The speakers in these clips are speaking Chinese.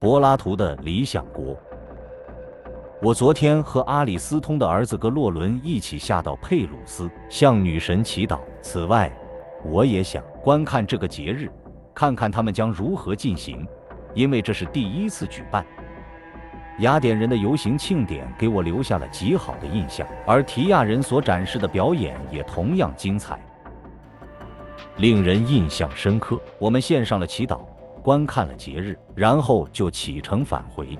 柏拉图的理想国。我昨天和阿里斯通的儿子格洛伦一起下到佩鲁斯，向女神祈祷。此外，我也想观看这个节日，看看他们将如何进行，因为这是第一次举办。雅典人的游行庆典给我留下了极好的印象，而提亚人所展示的表演也同样精彩，令人印象深刻。我们献上了祈祷，观看了节日，然后就启程返回。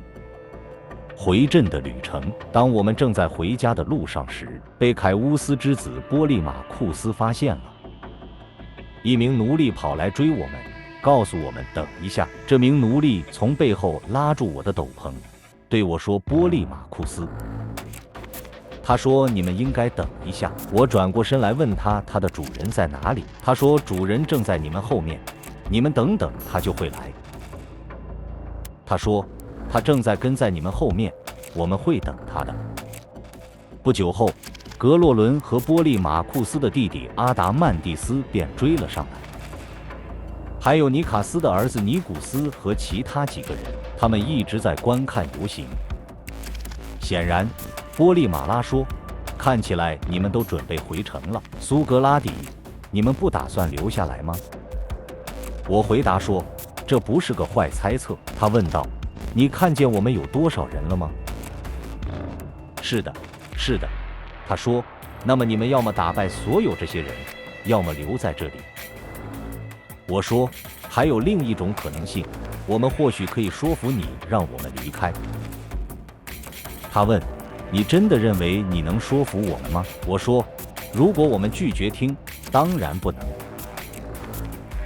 回镇的旅程，当我们正在回家的路上时，被凯乌斯之子波利马库斯发现了。一名奴隶跑来追我们，告诉我们等一下。这名奴隶从背后拉住我的斗篷，对我说：“波利马库斯。”他说：“你们应该等一下。”我转过身来问他的主人在哪里。他说：“主人正在你们后面，你们等等，他就会来。”他说：“他正在跟在你们后面，我们会等他的。”不久后，格洛伦和波利马库斯的弟弟阿达曼蒂斯便追了上来，还有尼卡斯的儿子尼古斯和其他几个人，他们一直在观看游行。显然，波利马拉说：“看起来你们都准备回城了。苏格拉底，你们不打算留下来吗？”我回答说：“这不是个坏猜测。”他问道：“你看见我们有多少人了吗？”“是的，是的。”他说：“那么你们要么打败所有这些人，要么留在这里。”我说：“还有另一种可能性，我们或许可以说服你让我们离开。”他问：“你真的认为你能说服我们吗？”我说：“如果我们拒绝听，当然不能。”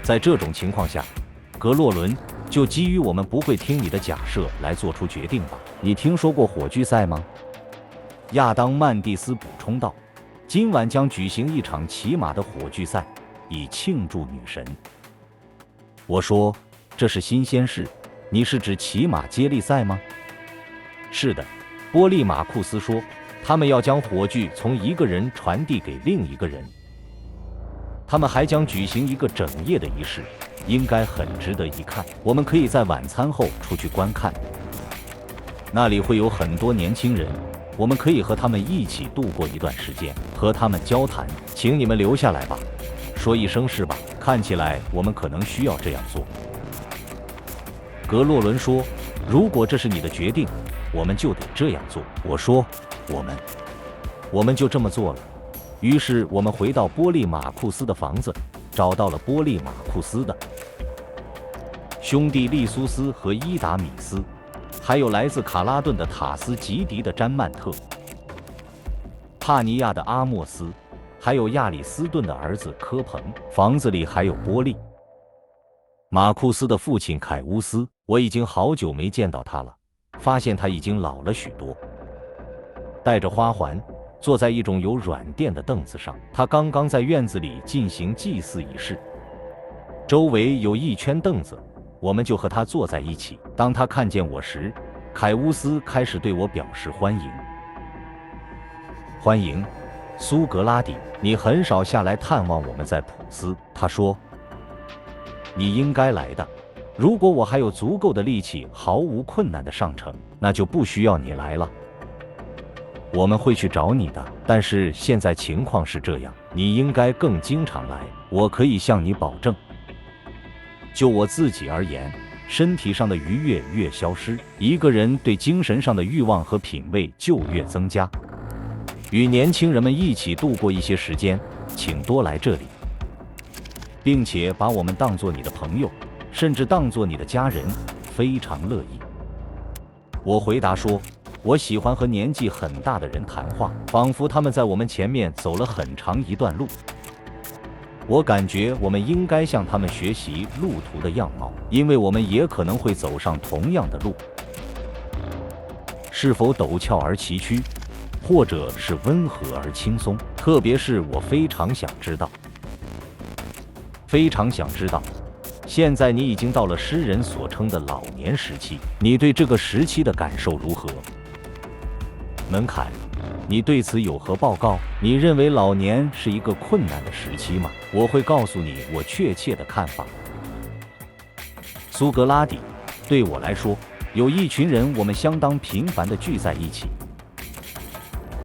在这种情况下，格洛伦，就基于我们不会听你的假设来做出决定吧。你听说过火炬赛吗？亚当曼蒂斯补充道：“今晚将举行一场骑马的火炬赛，以庆祝女神。”我说：“这是新鲜事，你是指骑马接力赛吗？”“是的。”波利马库斯说，“他们要将火炬从一个人传递给另一个人。他们还将举行一个整夜的仪式，应该很值得一看。我们可以在晚餐后出去观看，那里会有很多年轻人，我们可以和他们一起度过一段时间，和他们交谈。请你们留下来吧，说一声是吧？看起来我们可能需要这样做。”格洛伦说：“如果这是你的决定，我们就得这样做。”我说：“我们就这么做了。”于是我们回到波利马库斯的房子，找到了波利马库斯的兄弟利苏斯和伊达米斯，还有来自卡拉顿的塔斯吉迪的詹曼特，帕尼亚的阿莫斯，还有亚里斯顿的儿子科彭。房子里还有波利马库斯的父亲凯乌斯，我已经好久没见到他了，发现他已经老了许多，戴着花环，坐在一种有软垫的凳子上。他刚刚在院子里进行祭祀仪式，周围有一圈凳子，我们就和他坐在一起。当他看见我时，凯乌斯开始对我表示欢迎。“欢迎，苏格拉底，你很少下来探望我们在普斯。”他说：“你应该来的。如果我还有足够的力气毫无困难地上城，那就不需要你来了。我们会去找你的，但是现在情况是这样，你应该更经常来，我可以向你保证。就我自己而言，身体上的愉悦越消失，一个人对精神上的欲望和品味就越增加。与年轻人们一起度过一些时间，请多来这里，并且把我们当作你的朋友，甚至当作你的家人，非常乐意。”我回答说：“我喜欢和年纪很大的人谈话，仿佛他们在我们前面走了很长一段路。我感觉我们应该向他们学习路途的样貌，因为我们也可能会走上同样的路，是否陡峭而崎岖，或者是温和而轻松。特别是我非常想知道，现在你已经到了诗人所称的老年时期，你对这个时期的感受如何？门槛，你对此有何报告？你认为老年是一个困难的时期吗？我会告诉你我确切的看法。苏格拉底，对我来说，有一群人，我们相当频繁地聚在一起，